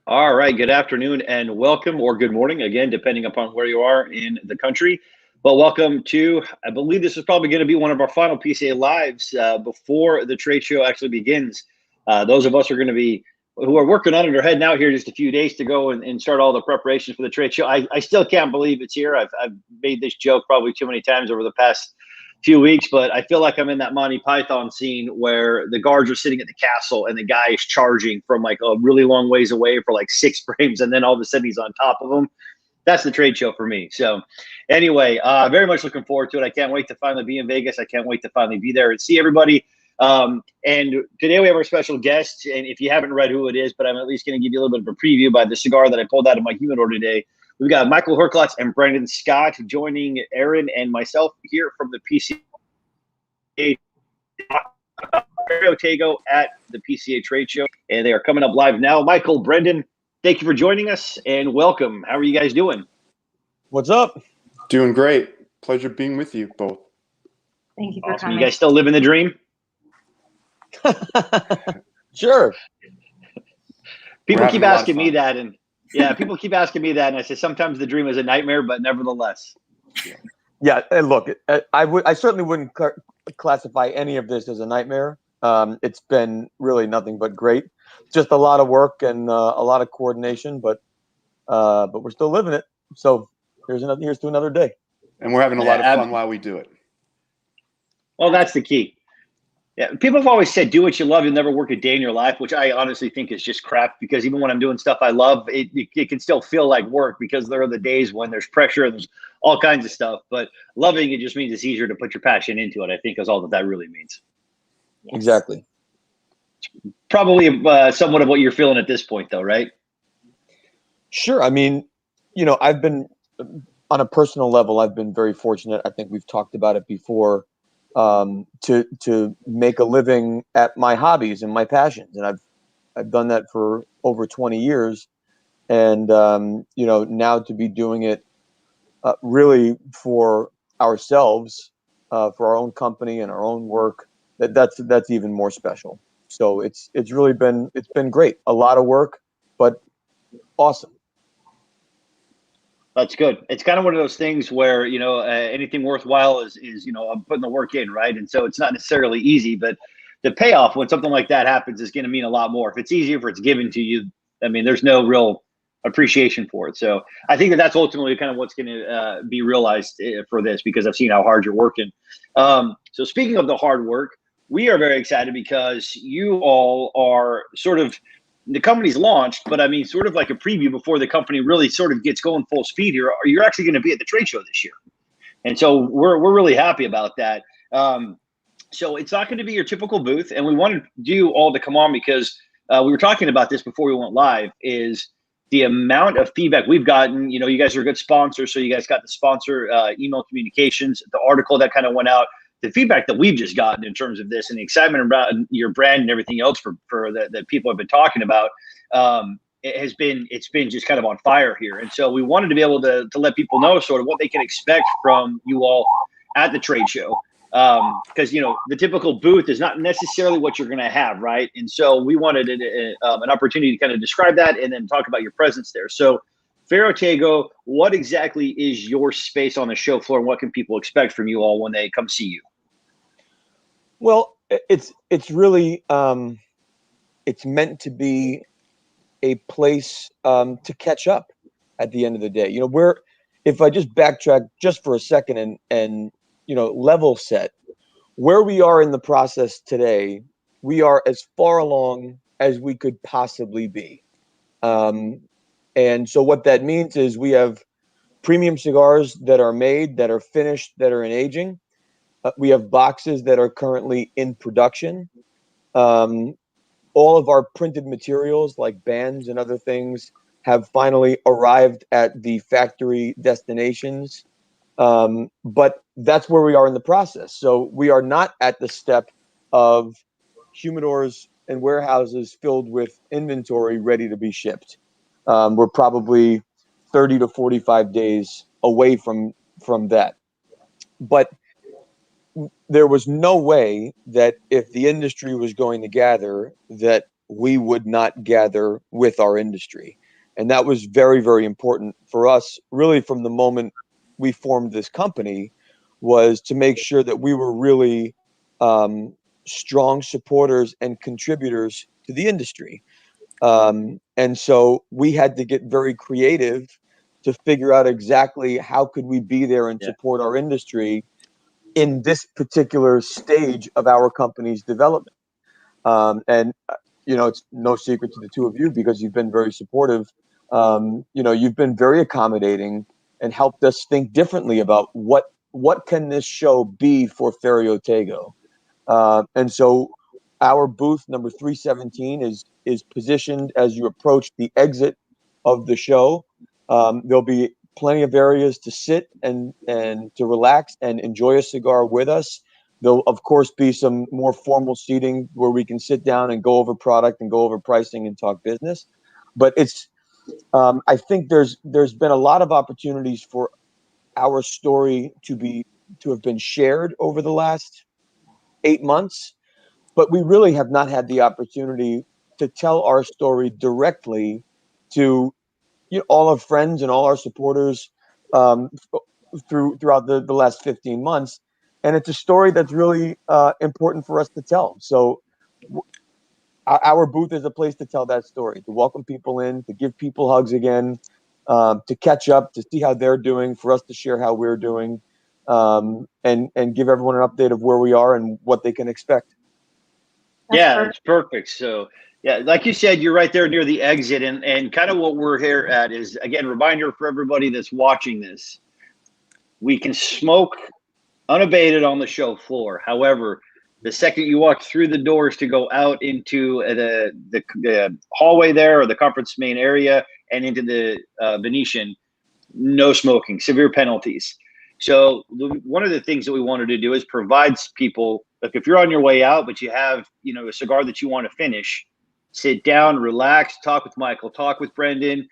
All right, good afternoon and welcome, or good morning, again, depending upon where you are in the country. But welcome to, I believe this is probably going to be one of our final PCA lives before the trade show actually begins. Those of us are going to be who are working on it are heading out here just a few days to go and start all the preparations for the trade show. I still can't believe it's here. I've made this joke probably too many times over the past few weeks, but I feel like I'm in that Monty Python scene where the guards are sitting at the castle and the guy is charging from like a really long ways away for like 6 frames, and then all of a sudden he's on top of him. That's the trade show for me. So anyway, very much looking forward to it. I can't wait to finally be in Vegas. I can't wait to finally be there and see everybody. And today we have our special guest, and if you haven't read who it is, but I'm at least going to give you a little bit of a preview by the cigar that I pulled out of my humidor today. We've got Michael Herklots and Brendon Scott joining Aaron and myself here from the PCA Ferio Tego at the PCA trade show, and they are coming up live now. Michael, Brendon, thank you for joining us and welcome. How are you guys doing? What's up? Doing great. Pleasure being with you both. Thank you for Awesome. coming. You guys still living the dream? Sure. People keep asking me that, and people keep asking me that, and I say sometimes the dream is a nightmare, but nevertheless. Yeah, and look, I certainly wouldn't classify any of this as a nightmare. It's been really nothing but great. Just a lot of work and a lot of coordination, but we're still living it. So here's to another day. And we're having a lot of fun while we do it. Well, that's the key. Yeah, people have always said, do what you love, you'll never work a day in your life, which I honestly think is just crap, because even when I'm doing stuff I love, it can still feel like work, because there are the days when there's pressure and there's all kinds of stuff. But loving it just means it's easier to put your passion into it, I think, is all that really means. Yes. Exactly. Probably somewhat of what you're feeling at this point, though, right? Sure. I mean, I've been, on a personal level, I've been very fortunate. I think we've talked about it before. To make a living at my hobbies and my passions, and I've done that for over 20 years, and now to be doing it really for ourselves, for our own company and our own work, that's even more special. So it's been great. A lot of work, but awesome. That's good. It's kind of one of those things where, anything worthwhile is I'm putting the work in, right? And so it's not necessarily easy, but the payoff when something like that happens is going to mean a lot more. If it's easier, if it's given to you, I mean, there's no real appreciation for it. So I think that's ultimately kind of what's going to be realized for this, because I've seen how hard you're working. So speaking of the hard work, we are very excited because you all are sort of, the company's launched, but I mean, sort of like a preview before the company really sort of gets going full speed here. You're actually going to be at the trade show this year. And so we're really happy about that. So it's not going to be your typical booth. And we wanted you all to come on because we were talking about this before we went live, is the amount of feedback we've gotten. You guys are a good sponsor. So you guys got the sponsor email communications, the article that kind of went out. The feedback that we've just gotten in terms of this and the excitement about your brand and everything else for that people have been talking about, it's been just kind of on fire here. And so we wanted to be able to let people know sort of what they can expect from you all at the trade show. Because, the typical booth is not necessarily what you're going to have, right? And so we wanted an opportunity to kind of describe that and then talk about your presence there. So Ferio Tego, what exactly is your space on the show floor, and what can people expect from you all when they come see you? Well, it's really it's meant to be a place to catch up at the end of the day. If I just backtrack just for a second and level set where we are in the process today, we are as far along as we could possibly be. And so what that means is we have premium cigars that are made, that are finished, that are in aging. We have boxes that are currently in production. All of our printed materials like bands and other things have finally arrived at the factory destinations. But that's where we are in the process. So we are not at the step of humidors and warehouses filled with inventory ready to be shipped. We're probably 30 to 45 days away from that. But there was no way that if the industry was going to gather, that we would not gather with our industry. And that was very, very important for us, really, from the moment we formed this company, was to make sure that we were really strong supporters and contributors to the industry. And so we had to get very creative to figure out exactly how could we be there and support our industry in this particular stage of our company's development. And it's no secret to the two of you, because you've been very supportive. You've been very accommodating and helped us think differently about what can this show be for Ferio Tego. And so our booth number 317 is positioned as you approach the exit of the show. There'll be plenty of areas to sit and to relax and enjoy a cigar with us. There'll, of course, be some more formal seating where we can sit down and go over product and go over pricing and talk business. But I think there's been a lot of opportunities for our story to have been shared over the last 8 months, but we really have not had the opportunity to tell our story directly to all our friends and all our supporters throughout the last 15 months. And it's a story that's really important for us to tell. So our booth is a place to tell that story, to welcome people in, to give people hugs again, to catch up, to see how they're doing, for us to share how we're doing, and give everyone an update of where we are and what they can expect. It's perfect. So like you said, you're right there near the exit, and kind of what we're here at is, again, reminder for everybody that's watching this: we can smoke unabated on the show floor. However, the second you walk through the doors to go out into the hallway there, or the conference main area, and into the Venetian, no smoking, severe penalties. So one of the things that we wanted to do is provide people, like, if you're on your way out, but you have, a cigar that you want to finish, sit down, relax, talk with Michael, talk with Brendon,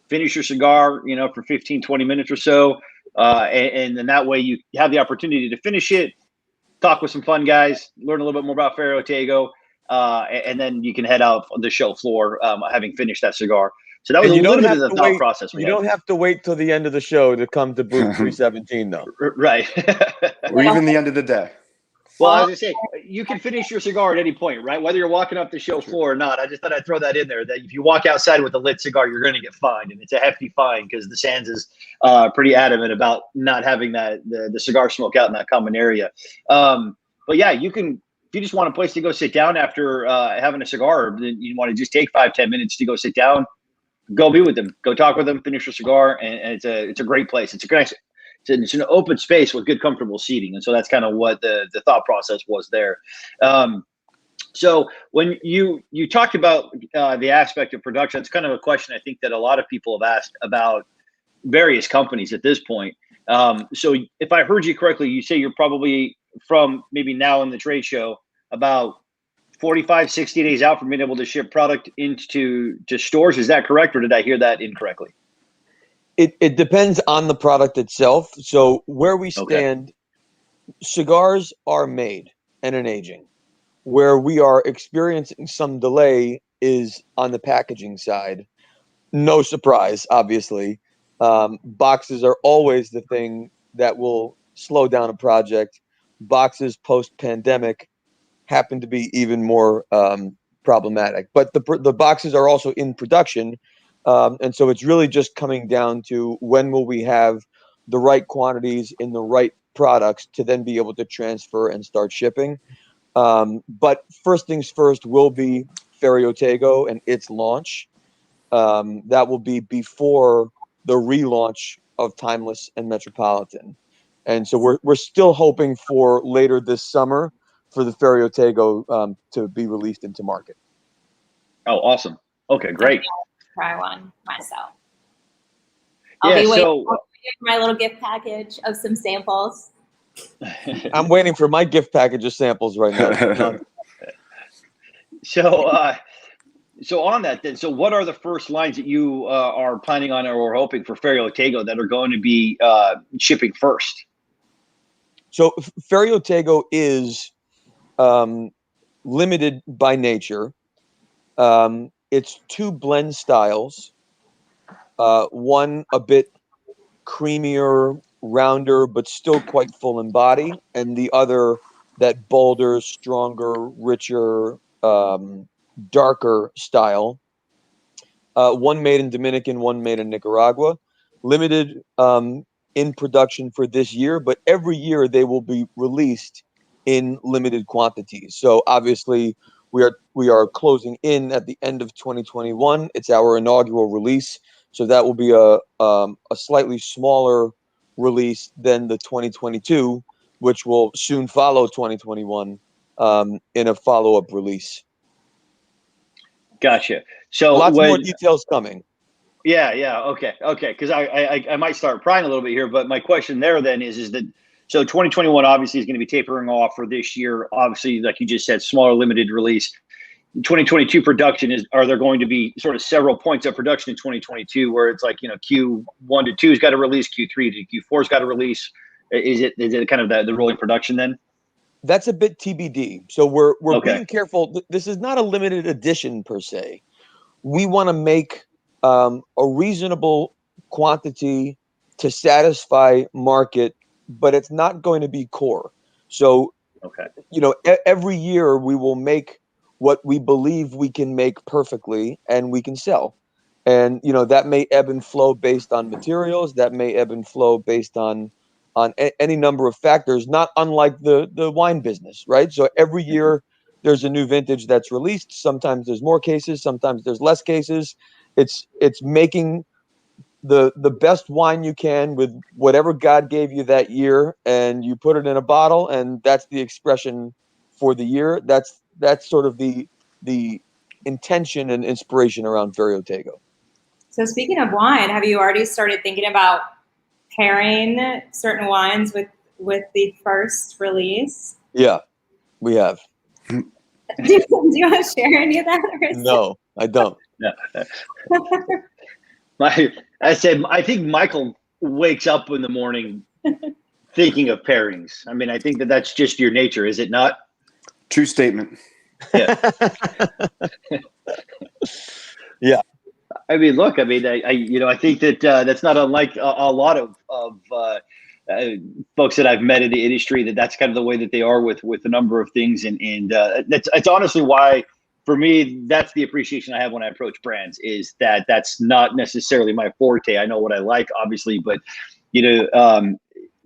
finish your cigar, for 15, 20 minutes or so. And then that way you have the opportunity to finish it, talk with some fun guys, learn a little bit more about Ferio Tego, and then you can head out on the show floor, having finished that cigar. So that was a little bit of the thought process. You don't have to wait till the end of the show to come to booth 317, though. Right. Or even the end of the day. Well, I was going to say, you can finish your cigar at any point, right? Whether you're walking up the show floor or not. I just thought I'd throw that in there, that if you walk outside with a lit cigar, you're going to get fined. And it's a hefty fine, because the Sands is pretty adamant about not having the cigar smoke out in that common area. But yeah, you can, if you just want a place to go sit down after having a cigar, or you want to just take 5-10 minutes to go sit down, go be with them, go talk with them, finish your cigar, and it's a great place. It's an open space with good, comfortable seating, and so that's kind of what the thought process was there. So when you talked about the aspect of production, it's kind of a question I think that a lot of people have asked about various companies at this point. So if I heard you correctly, you say you're probably, from maybe now in the trade show, about 45, 60 days out from being able to ship product into stores. Is that correct, or did I hear that incorrectly? It depends on the product itself. So where we stand, cigars are made and in aging. Where we are experiencing some delay is on the packaging side. No surprise, obviously. Boxes are always the thing that will slow down a project. Boxes post-pandemic happen to be even more problematic. But the boxes are also in production. And so it's really just coming down to when will we have the right quantities in the right products to then be able to transfer and start shipping. But first things first will be Ferio Tego and its launch. That will be before the relaunch of Timeless and Metropolitan. And so we're still hoping for later this summer for the Ferio Tego to be released into market. Oh, awesome. Okay, great. Try one myself. I'll be waiting for my little gift package of some samples. I'm waiting for my gift package of samples right now. So on that then, so what are the first lines that you are planning on or hoping for Ferio Tego that are going to be shipping first? So Ferio Tego is limited by nature. It's two blend styles. One a bit creamier, rounder, but still quite full in body, and the other that bolder, stronger, richer, darker style. One made in Dominican, one made in Nicaragua. Limited in production for this year, but every year they will be released in limited quantities. So obviously we are closing in at the end of 2021. It's our inaugural release, so that will be a slightly smaller release than the 2022, which will soon follow 2021 in a follow-up release. Gotcha. So lots more details coming. Yeah. Okay. Because I might start prying a little bit here, but my question there then is that so 2021 obviously is going to be tapering off for this year. Obviously, like you just said, smaller limited release. 2022 production are there going to be sort of several points of production in 2022 where it's like, Q1 to 2's got to release, Q3 to Q4's got to release? Is it kind of the rolling production then? That's a bit TBD. So we're Okay. being careful. This is not a limited edition per se. We want to make a reasonable quantity to satisfy market, but it's not going to be core. So, okay, every year we will make what we believe we can make perfectly and we can sell. And, that may ebb and flow based on materials. That may ebb and flow based on any number of factors, not unlike the wine business, right? So every year there's a new vintage that's released. Sometimes there's more cases, sometimes there's less cases. It's making the best wine you can with whatever God gave you that year, and you put it in a bottle, and that's the expression for the year. That's sort of the intention and inspiration around Ferio Tego. So speaking of wine, have you already started thinking about pairing certain wines with the first release? Yeah, we have. Do you want to share any of that? No, I don't. No. I think Michael wakes up in the morning thinking of pairings. I mean, I think that's just your nature, is it not? True statement. Yeah. Yeah. I mean, look. I mean, I think that that's not unlike a lot of folks that I've met in the industry. That's kind of the way that they are with a number of things, and it's honestly why, for me, that's the appreciation I have when I approach brands. Is that's not necessarily my forte. I know what I like, obviously, but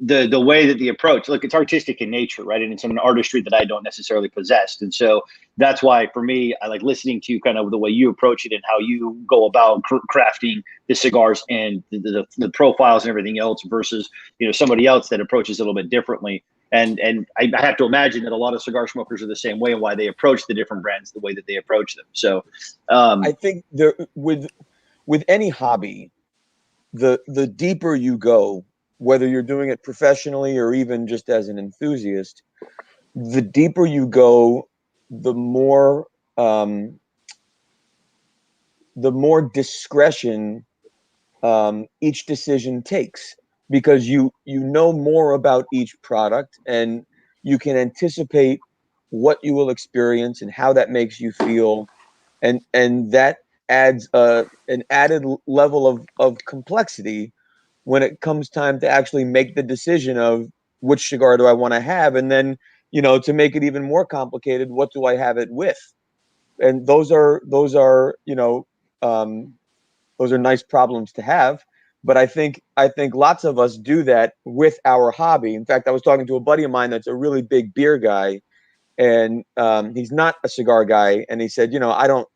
the way that the approach, look, it's artistic in nature, right? And it's an artistry that I don't necessarily possess. And so that's why, for me, I like listening to kind of the way you approach it and how you go about crafting the cigars and the profiles and everything else versus, somebody else that approaches a little bit differently. And I have to imagine that a lot of cigar smokers are the same way, and why they approach the different brands the way that they approach them. So I think with any hobby, the deeper you go, whether you're doing it professionally or even just as an enthusiast, the deeper you go, the more discretion each decision takes, because you know more about each product, and you can anticipate what you will experience and how that makes you feel, and that adds an added level of complexity when it comes time to actually make the decision of which cigar do I want to have, and then to make it even more complicated, what do I have it with? And those are nice problems to have. But I think lots of us do that with our hobby. In fact, I was talking to a buddy of mine that's a really big beer guy, and he's not a cigar guy, and he said, I don't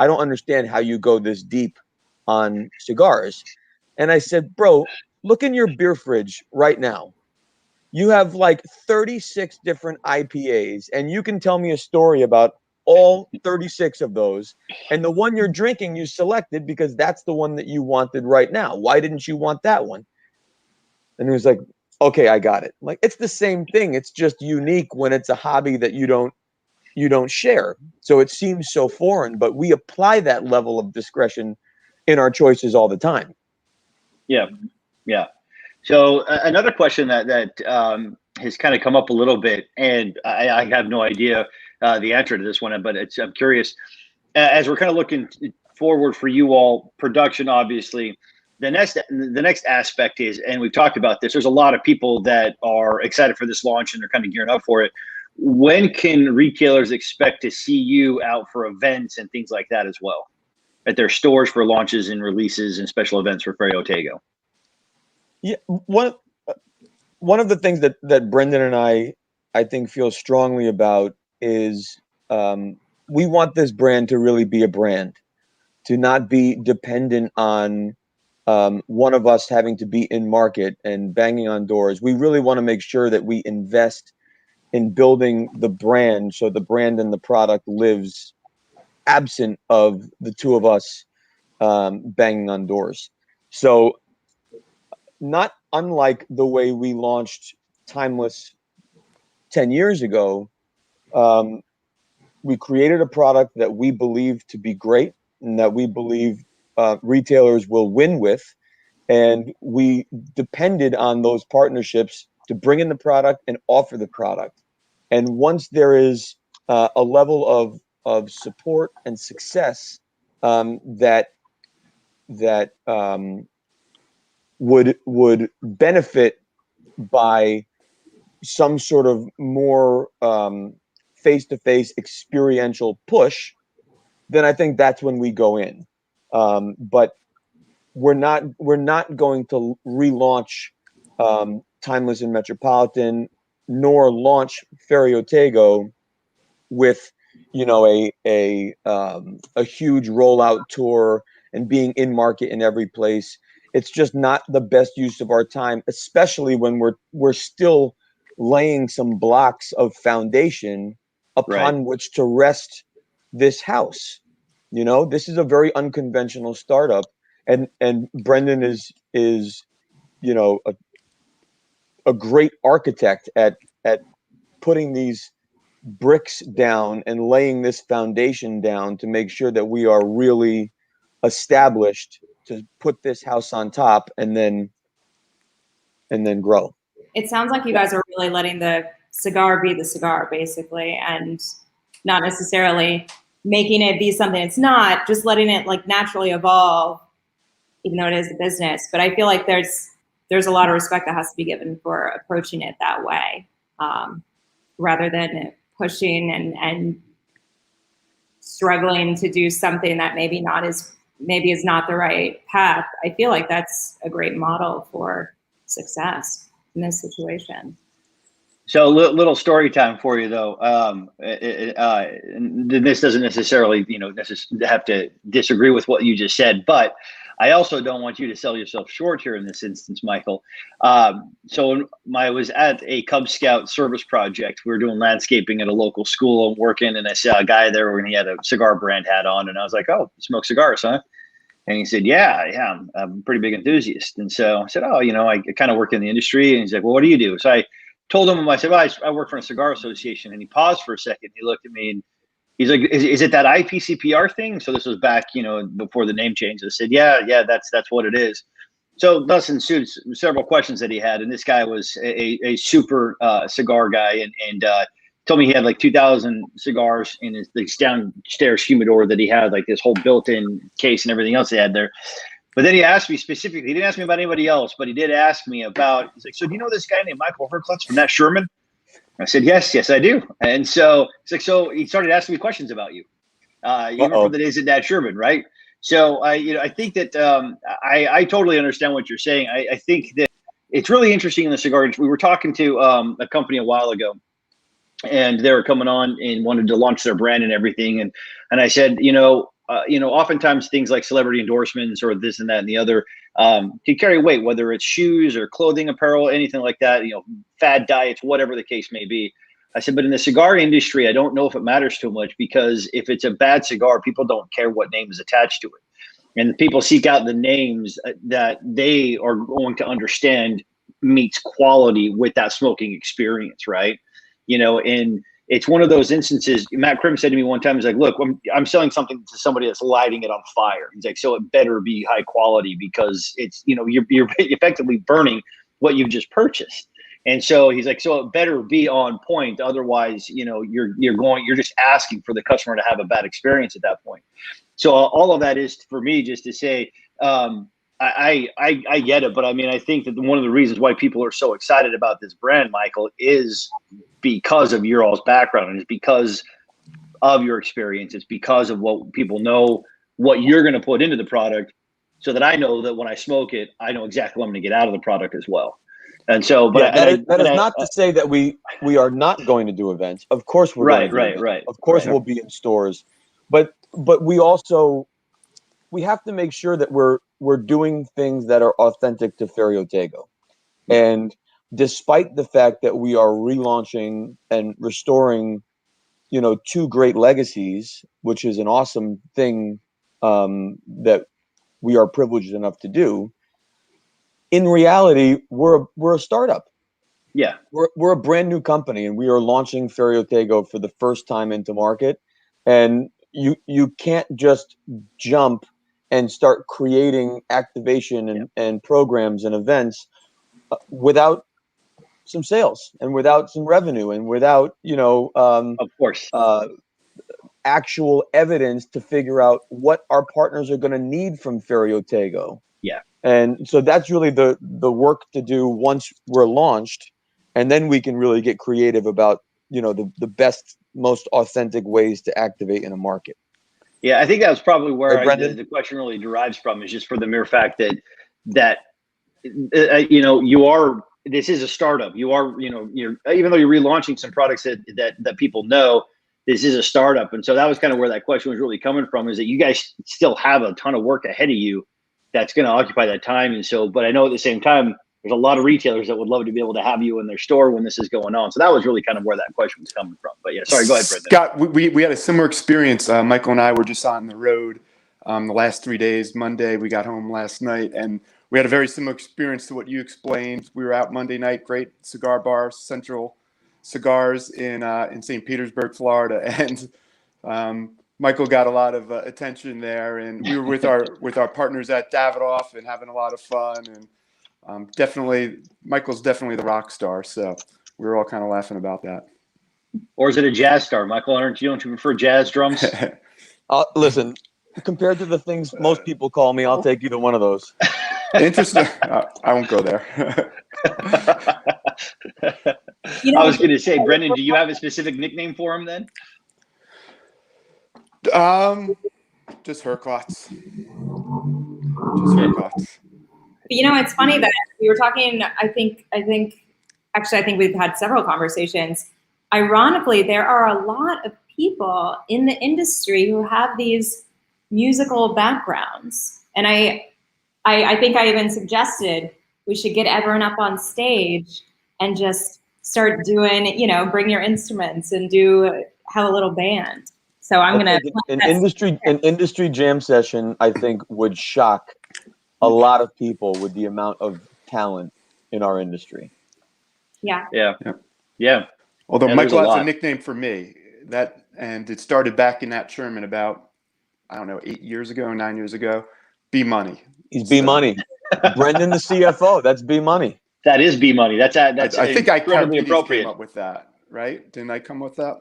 understand how you go this deep on cigars. And I said, bro, look in your beer fridge right now. You have like 36 different IPAs, and you can tell me a story about all 36 of those. And the one you're drinking, you selected because that's the one that you wanted right now. Why didn't you want that one? And he was like, okay, I got it. Like, it's the same thing. It's just unique when it's a hobby that you don't share. So it seems so foreign, but we apply that level of discretion in our choices all the time. Yeah. So another question that has kind of come up a little bit, and I have no idea the answer to this one, but I'm curious. as we're kind of looking forward for you all, production, obviously, the next aspect is, and we've talked about this, there's a lot of people that are excited for this launch and they're kind of gearing up for it. When can retailers expect to see you out for events and things like that as well, at their stores for launches and releases and special events for Ferio Tego? Yeah, one of the things that Brendon and I think feel strongly about is we want this brand to really be a brand, to not be dependent on one of us having to be in market and banging on doors. We really want to make sure that we invest in building the brand, so the brand and the product lives absent of the two of us banging on doors. So not unlike the way we launched Timeless 10 years ago, we created a product that we believe to be great and that we believe retailers will win with. And we depended on those partnerships to bring in the product and offer the product. And once there is a level of support and success that would benefit by some sort of more face-to-face experiential push, then I think that's when we go in. But we're not going to relaunch Timeless and Metropolitan, nor launch Ferio Tego with, you know, a huge rollout tour and being in market in every place. It's just not the best use of our time, especially when we're still laying some blocks of foundation upon which to rest this house. You know, this is a very unconventional startup, and Brendon is you know a great architect at putting these bricks down and laying this foundation down to make sure that we are really established to put this house on top and then grow. It sounds like you guys are really letting the cigar be the cigar, basically, and not necessarily making it be something it's not, just letting it like naturally evolve, even though it is a business. But I feel like there's a lot of respect that has to be given for approaching it that way, rather than pushing and struggling to do something that maybe is not the right path. I feel like that's a great model for success in this situation. So a little story time for you, though. This doesn't necessarily, have to disagree with what you just said, but I also don't want you to sell yourself short here in this instance, Michael. So I was at a Cub Scout service project. We were doing landscaping at a local school and working, and I saw a guy there and he had a cigar brand hat on, and I was like, "Oh, you smoke cigars, huh?" And he said, yeah, I'm a pretty big enthusiast. And so I said, "Oh, I kind of work in the industry." And he's like, "Well, what do you do?" So I told him, I said, "Well, I work for a cigar association." And he paused for a second. He looked at me and he's like, is it that IPCPR thing? So this was back, before the name change. I said, yeah, that's what it is. So thus ensued several questions that he had. And this guy was a super cigar guy and told me he had like 2,000 cigars in his downstairs humidor that he had, like this whole built-in case and everything else they had there. But then he asked me specifically, he didn't ask me about anybody else, but he did ask me about, he's like, "So do you know this guy named Michael Herklots from Nat Sherman?" I said, yes, I do. And so he's like, so he started asking me questions about you, even from the days at Nat Sherman, right? So I think that I totally understand what you're saying. I think that it's really interesting in the cigar industry. We were talking to a company a while ago, and they were coming on and wanted to launch their brand and everything. And I said, oftentimes things like celebrity endorsements or this and that and the other can carry weight, whether it's shoes or clothing, apparel, anything like that, fad diets, whatever the case may be. I said, but in the cigar industry, I don't know if it matters too much, because if it's a bad cigar, people don't care what name is attached to it. And people seek out the names that they are going to understand meets quality with that smoking experience, right? And it's one of those instances. Matt Krim said to me one time, he's like, "Look, I'm selling something to somebody that's lighting it on fire." He's like, "So it better be high quality, because it's, you're effectively burning what you've just purchased." And so he's like, so it better be on point. Otherwise, you're just asking for the customer to have a bad experience at that point. So all of that is for me just to say, I get it, but I mean, I think that one of the reasons why people are so excited about this brand, Michael, is because of your all's background, and it's because of your experience. It's because of what people know, what you're going to put into the product, so that I know that when I smoke it, I know exactly what I'm going to get out of the product as well. And so, but that is not to say that we are not going to do events. Of course, we're going to do events. Right. Of course, we'll be in stores, but we have to make sure that we're doing things that are authentic to Ferio Tego. And despite the fact that we are relaunching and restoring, 2 great legacies, which is an awesome thing that we are privileged enough to do, in reality, we're a startup. Yeah, we're a brand new company, and we are launching Ferio Tego for the first time into market. And you can't just jump and start creating activation and programs and events without some sales and without some revenue and without of course, actual evidence to figure out what our partners are going to need from Ferio Tego. Yeah. And so that's really the work to do once we're launched, and then we can really get creative about the best, most authentic ways to activate in a market. Yeah, I think that was probably where Brendon? the question really derives from, is just for the mere fact that you are. This is a startup. You are, you're, even though you're relaunching some products that people know, this is a startup. And so that was kind of where that question was really coming from, is that you guys still have a ton of work ahead of you that's going to occupy that time. And so, but I know at the same time, there's a lot of retailers that would love to be able to have you in their store when this is going on. So that was really kind of where that question was coming from. But yeah, sorry, go ahead, Brendon. Scott, we had a similar experience. Michael and I were just on the road the last 3 days. Monday, we got home last night, and we had a very similar experience to what you explained. We were out Monday night, great cigar bar, Central Cigars in St. Petersburg, Florida, and Michael got a lot of attention there, and we were with our partners at Davidoff and having a lot of fun. And definitely, Michael's definitely the rock star. So we were all kind of laughing about that. Or is it a jazz star, Michael? Don't you prefer jazz drums? Listen, compared to the things most people call me, I'll take either one of those. Interesting. I won't go there. I was going to say, Brendon, do you have a specific nickname for him then? Just Herklots. Just Herklots. It's funny that we were talking, I think we've had several conversations. Ironically, there are a lot of people in the industry who have these musical backgrounds. And I think I even suggested we should get everyone up on stage and just start doing, bring your instruments and have a little band. So I'm going to an industry jam session, I think, would shock a lot of people with the amount of talent in our industry. Yeah. Although Michael has a nickname for me, and it started back in that Sherman about, 8 years ago, 9 years ago. B Money. He's B Money. Brendon, the CFO. That's B Money. That is B Money. That's I think I appropriate. came up with that, right? Didn't I come with that?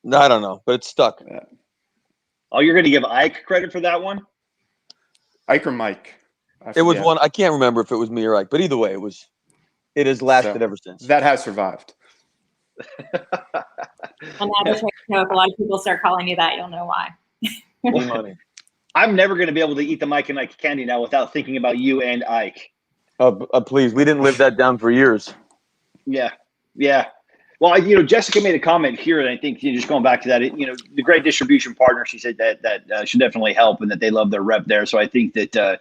No, I don't know, but it's stuck. Yeah. Oh, you're going to give Ike credit for that one? Ike or Mike? It was one. I can't remember if it was me or Ike, but either way, it has lasted ever since. That has survived. And if a lot of people start calling you that, you'll know why. Money. I'm never going to be able to eat the Mike and Ike candy now without thinking about you and Ike. Please, we didn't live that down for years. Yeah. Well, Jessica made a comment here, and I think just going back to that, the great distribution partner, she said that should definitely help, and that they love their rep there. So I think that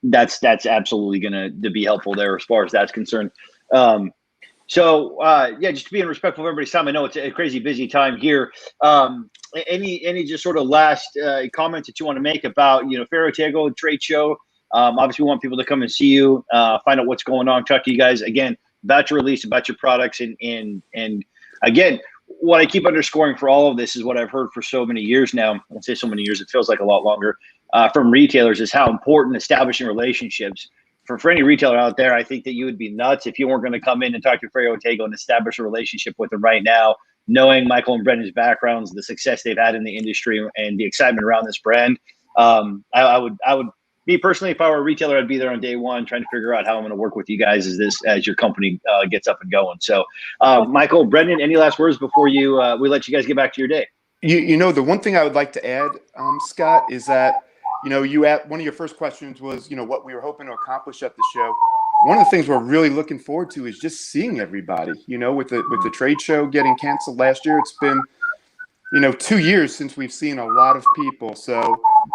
that's absolutely going to be helpful there as far as that's concerned. Just being respectful of everybody's time. I know it's a crazy busy time here. Any just sort of last comments that you want to make about Ferio Tego trade show? Obviously, we want people to come and see you, find out what's going on, talk to you guys again about your release, about your products, and again, what I keep underscoring for all of this is what I've heard for so many years now. I won't say so many years; it feels like a lot longer. From retailers, is how important establishing relationships for any retailer out there, I think that you would be nuts if you weren't going to come in and talk to Ferio Tego and establish a relationship with them right now, knowing Michael and Brendon's backgrounds, the success they've had in the industry, and the excitement around this brand. I would, me personally, if I were a retailer, I'd be there on day one, trying to figure out how I'm going to work with you guys as your company gets up and going. So, Michael, Brendon, any last words before we let you guys get back to your day? The one thing I would like to add, Scott, is that, one of your first questions was, what we were hoping to accomplish at the show. One of the things we're really looking forward to is just seeing everybody, with the trade show getting canceled last year. It's been, 2 years since we've seen a lot of people. So,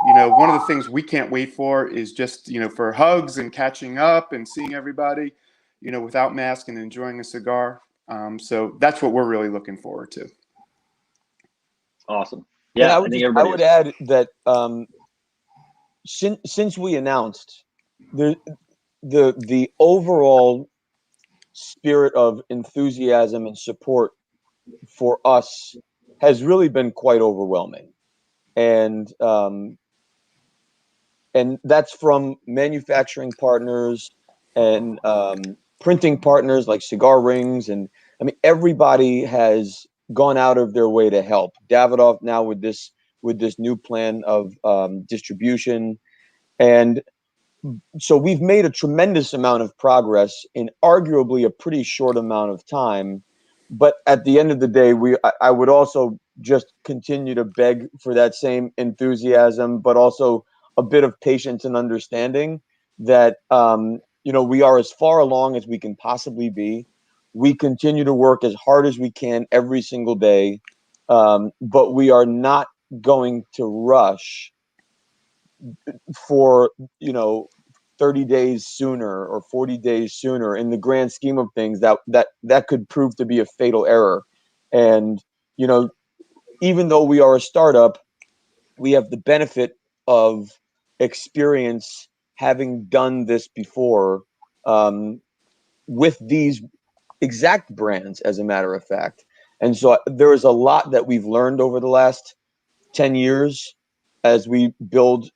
one of the things we can't wait for is just, for hugs and catching up and seeing everybody, without mask and enjoying a cigar. So that's what we're really looking forward to. Awesome. Yeah, I would add that since we announced the overall spirit of enthusiasm and support for us has really been quite overwhelming, and that's from manufacturing partners and printing partners like Cigar Rings, and I mean everybody has gone out of their way to help. Davidoff now with this new plan of distribution, and so we've made a tremendous amount of progress in arguably a pretty short amount of time. But at the end of the day, I would also just continue to beg for that same enthusiasm, but also a bit of patience and understanding that we are as far along as we can possibly be. We continue to work as hard as we can every single day, but we are not going to rush for 30 days sooner or 40 days sooner. In the grand scheme of things, that could prove to be a fatal error. And even though we are a startup, we have the benefit of experience having done this before, with these exact brands, as a matter of fact. And so there is a lot that we've learned over the last 10 years as we built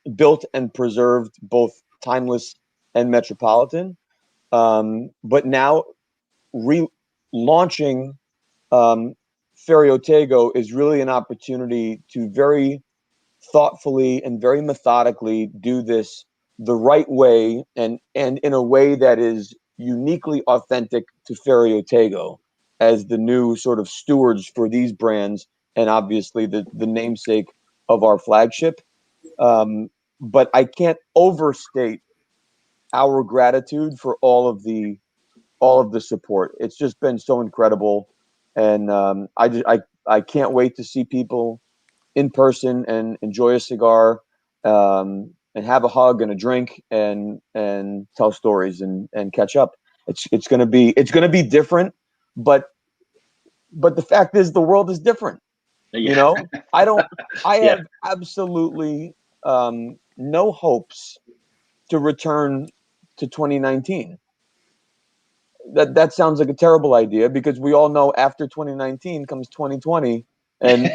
and preserved both Timeless and Metropolitan. But now relaunching Ferio Tego is really an opportunity to very thoughtfully and very methodically do this the right way, and in a way that is uniquely authentic to Ferio Tego as the new sort of stewards for these brands, and obviously the namesake of our flagship. But I can't overstate our gratitude for all of the support. It's just been so incredible, and I can't wait to see people in person and enjoy a cigar, and have a hug and a drink and tell stories and catch up. It's gonna be different, but the fact is the world is different. Yeah. I have absolutely no hopes to return to 2019. That sounds like a terrible idea, because we all know after 2019 comes 2020, and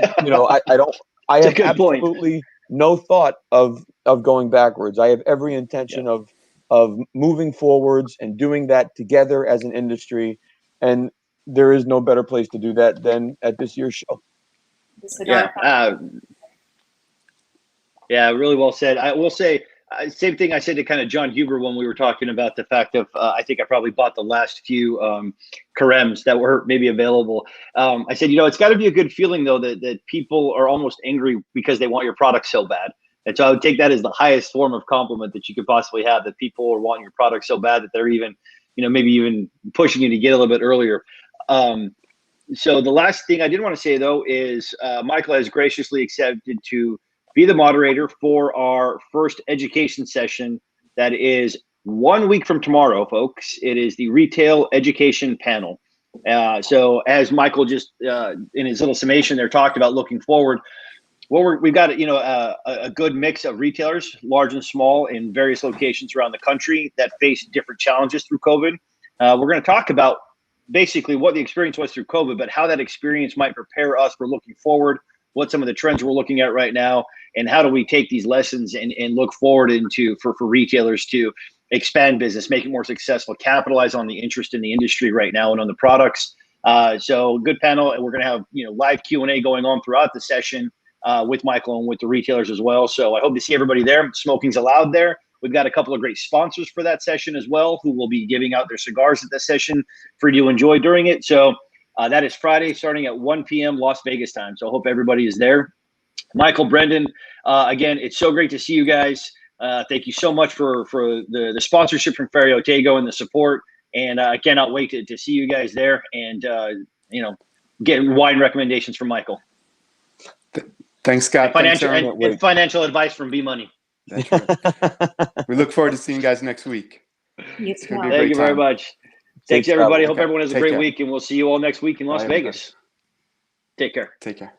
I have absolutely no thought of going backwards. I have every intention of moving forwards and doing that together as an industry, and there is no better place to do that than at this year's show. Yeah, really well said. I will say, same thing I said to kind of John Huber when we were talking about the fact of, I think I probably bought the last few Carems that were maybe available. I said, it's got to be a good feeling, though, that people are almost angry because they want your product so bad. And so I would take that as the highest form of compliment that you could possibly have, that people are wanting your product so bad that they're even, maybe even pushing you to get a little bit earlier. So the last thing I did want to say, though, is Michael has graciously accepted to be the moderator for our first education session. That is 1 week from tomorrow, folks. It is the retail education panel. So as Michael just in his little summation there talked about looking forward, we've got a good mix of retailers, large and small, in various locations around the country that face different challenges through COVID. We're going to talk about basically what the experience was through COVID, but how that experience might prepare us for looking forward, what some of the trends we're looking at right now, and how do we take these lessons and look forward into for retailers to expand business, make it more successful, capitalize on the interest in the industry right now and on the products. So good panel, and we're going to have live Q&A going on throughout the session with Michael and with the retailers as well. So I hope to see everybody there. Smoking's allowed there. We've got a couple of great sponsors for that session as well, who will be giving out their cigars at this session for you to enjoy during it. So that is Friday, starting at 1 p.m. Las Vegas time. So I hope everybody is there. Michael, Brendon, again, it's so great to see you guys. Thank you so much for the sponsorship from Ferio Tego and the support. And I cannot wait to see you guys there and, get wine recommendations from Michael. Thanks, Scott. And financial advice from B Money. That's right. We look forward to seeing you guys next week. It's gonna be a Thank great you very time. much. Thanks, everybody. Hope Okay. everyone has a Take great care. week, and we'll see you all next week in Las Bye, Vegas. Take care. Take care.